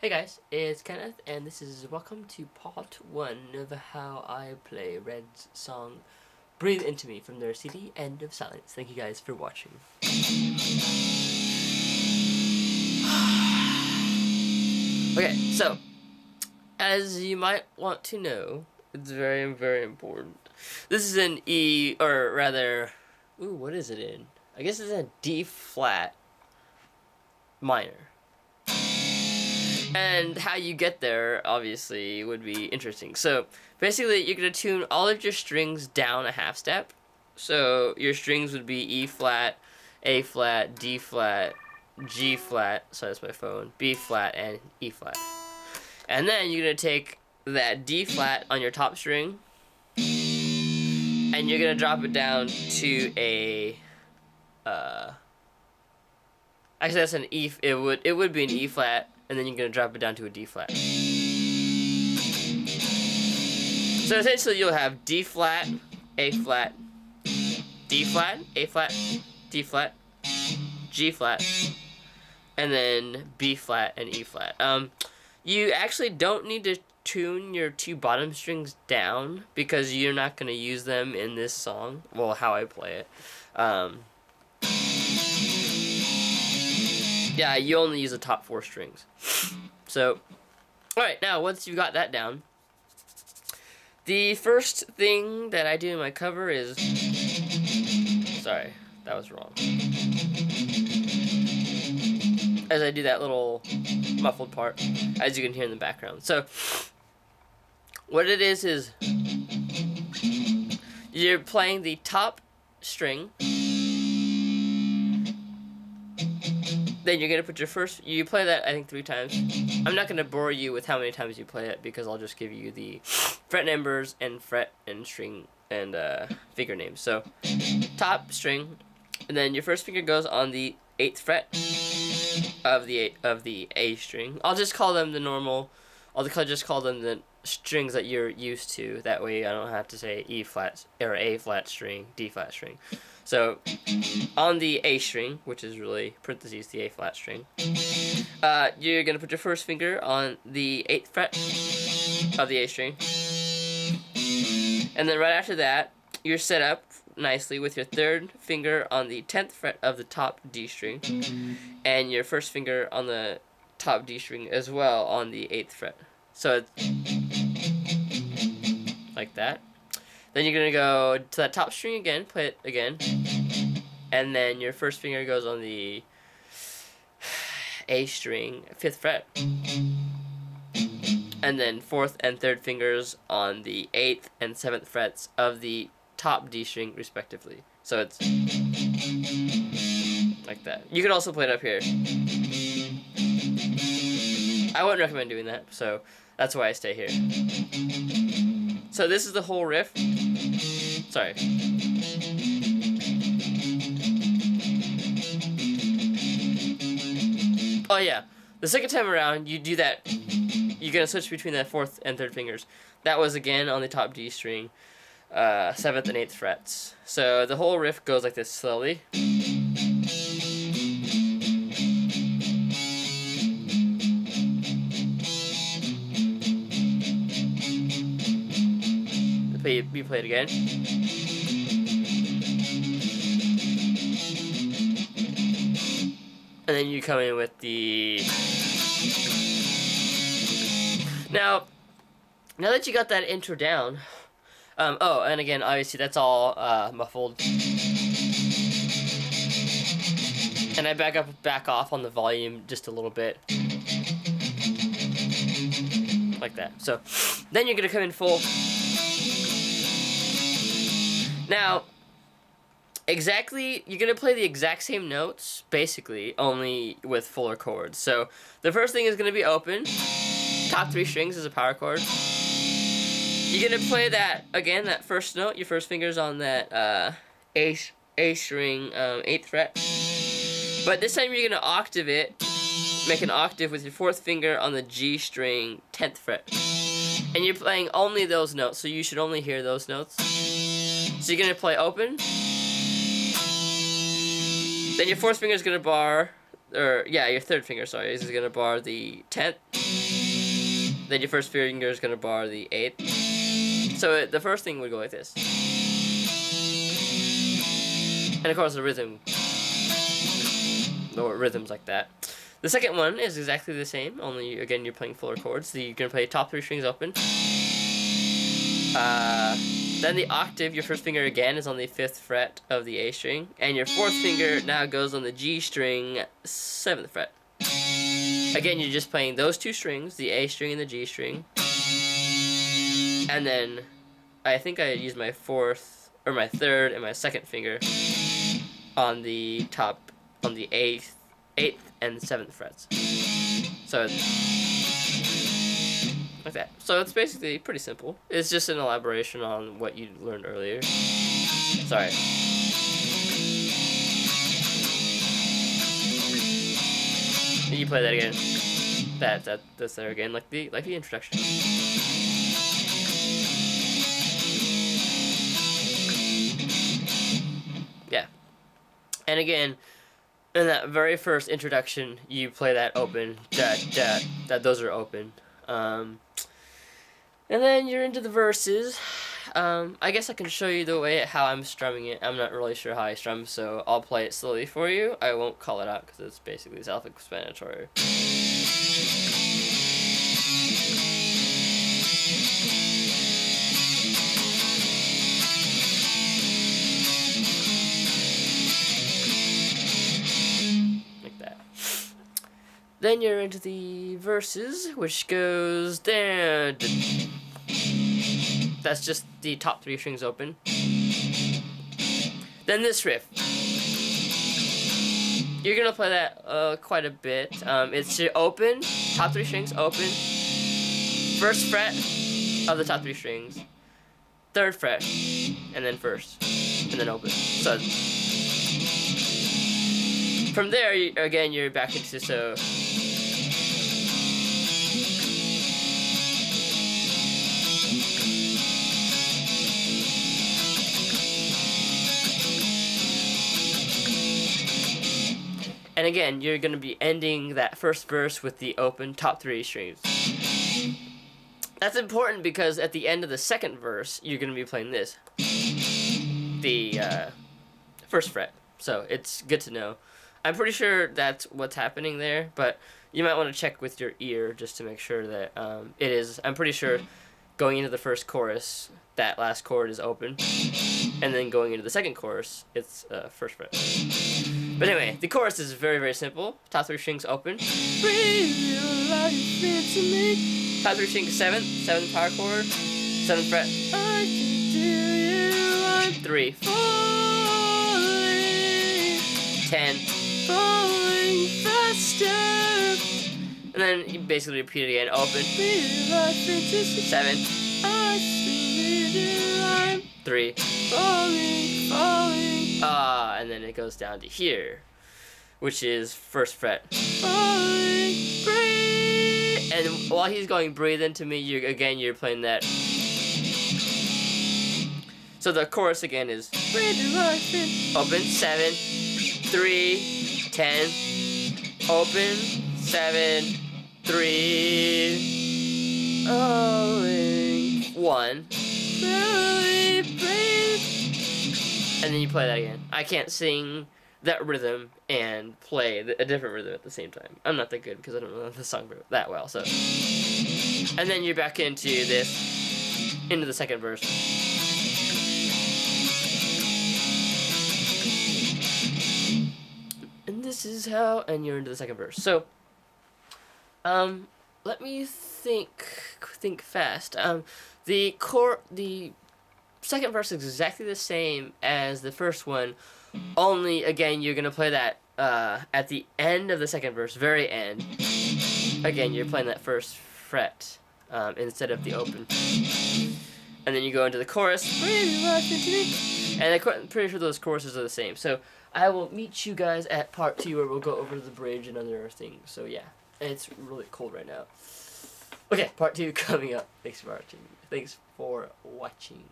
Hey guys, it's Kenneth, and this is welcome to part 1 of how I play Red's song Breathe Into Me from their CD End of Silence. Thank you guys for watching. Okay, so, as you might want to know, it's very, very important. This is an E, or rather, what is it in? I guess it's a D flat minor. And how you get there, obviously, would be interesting. So, basically, you're going to tune all of your strings down a half step. So, your strings would be E flat, A flat, D flat, G flat, sorry, that's my phone, B flat, and E flat. And then you're going to take that D flat on your top string, and you're going to drop it down to a, actually that's an E, it would be an E flat, and then you're going to drop it down to a D flat. So essentially you'll have D flat, A flat, D flat, A flat, D flat, G flat, and then B flat and E flat. You actually don't need to tune your two bottom strings down because you're not going to use them in this song. Well, how I play it. Yeah, you only use the top 4 strings. So, alright, now once you've got that down, the first thing that I do in my cover is... Sorry, that was wrong. As I do that little muffled part, as you can hear in the background. So, what it is you're playing the top string. Then you're going to put your first... You play that, I think, 3 times. I'm not going to bore you with how many times you play it because I'll just give you the fret numbers and fret and string and finger names. So, top string, and then your first finger goes on the 8th fret of the A string. I'll just call them the normal... I'll just call them the strings that you're used to. That way I don't have to say E flat or A flat string, D flat string. So, on the A string, which is really, parentheses, the A flat string, you're going to put your first finger on the 8th fret of the A string. And then right after that, you're set up nicely with your 3rd finger on the 10th fret of the top D string, and your first finger on the top D string as well on the 8th fret. So, it's like that. Then you're going to go to that top string again, play it again, and then your first finger goes on the A string, 5th fret, and then 4th and 3rd fingers on the 8th and 7th frets of the top D string, respectively. So it's like that. You could also play it up here. I wouldn't recommend doing that, so that's why I stay here. So this is the whole riff. Sorry. Oh yeah, the second time around you do that, you're gonna switch between the 4th and 3rd fingers. That was again on the top D string, 7th and 8th frets. So the whole riff goes like this slowly. We play it again. And then you come in with the... Now that you got that intro down... oh, and again, obviously that's all muffled. And I back off on the volume just a little bit. Like that. So, then you're going to come in full... Now, you're going to play the exact same notes, basically, only with fuller chords. So, the first thing is going to be open. Top 3 strings is a power chord. You're going to play that, again, that first note. Your first finger's on that A string, 8th fret. But this time you're going to octave it. Make an octave with your 4th finger on the G string, 10th fret. And you're playing only those notes, so you should only hear those notes. So you're going to play open. Then your 4th finger is going to bar your third finger, sorry, is gonna bar the 10th. Then your first finger is gonna bar the 8th. So the first thing would go like this. And of course the rhythm, or rhythms like that. The second one is exactly the same, only again you're playing fuller chords. You're gonna play top 3 strings open. Then the octave, your first finger again is on the 5th fret of the A string, and your 4th finger now goes on the G string, 7th fret. Again, you're just playing those 2 strings, the A string and the G string. And then I think I used my 4th, or my 3rd and my 2nd finger on the top, on the 8th and 7th frets. So like that. So it's basically pretty simple. It's just an elaboration on what you learned earlier. Sorry. You play that again. That's there again, like the introduction. Yeah. And again, in that very first introduction, you play that open, those are open. And then you're into the verses. I guess I can show you the way how I'm strumming it. I'm not really sure how I strum, so I'll play it slowly for you. I won't call it out because it's basically self-explanatory. Like that. Then you're into the verses, which goes down. That's just the top 3 strings open. Then this riff. You're gonna play that quite a bit. It's your open, top 3 strings open, 1st fret of the top 3 strings, 3rd fret, and then 1st, and then open. So from there, again, you're back into so. And again, you're going to be ending that first verse with the open top 3 strings. That's important because at the end of the second verse, you're going to be playing this. The 1st fret. So it's good to know. I'm pretty sure that's what's happening there, but you might want to check with your ear just to make sure that it is. I'm pretty sure going into the first chorus, that last chord is open. And then going into the second chorus, it's 1st fret. But anyway, the chorus is very, very simple. Top 3 strings open. Top 3 strings 7th power chord, 7th fret. I can do you 3, 10, falling faster. And then you basically repeat it again. Open. 7. 3. Falling. And then it goes down to here, which is 1st fret. Breathe. And while he's going breathe into me, you're playing that. So the chorus again is open 7, 3, 10, open 7, 3, 1. And then you play that again. I can't sing that rhythm and play a different rhythm at the same time. I'm not that good because I don't know the song that well. So, and then you're back into this, into the second verse. And this is how, and you're into the second verse. So, let me think fast. The second verse is exactly the same as the first one, only again you're gonna play that at the end of the second verse, very end. Again, you're playing that 1st fret instead of the open, and then you go into the chorus, and I'm pretty sure those choruses are the same. So I will meet you guys at part 2 where we'll go over the bridge and other things. So yeah, it's really cold right now. Okay, part 2 coming up. Thanks for watching.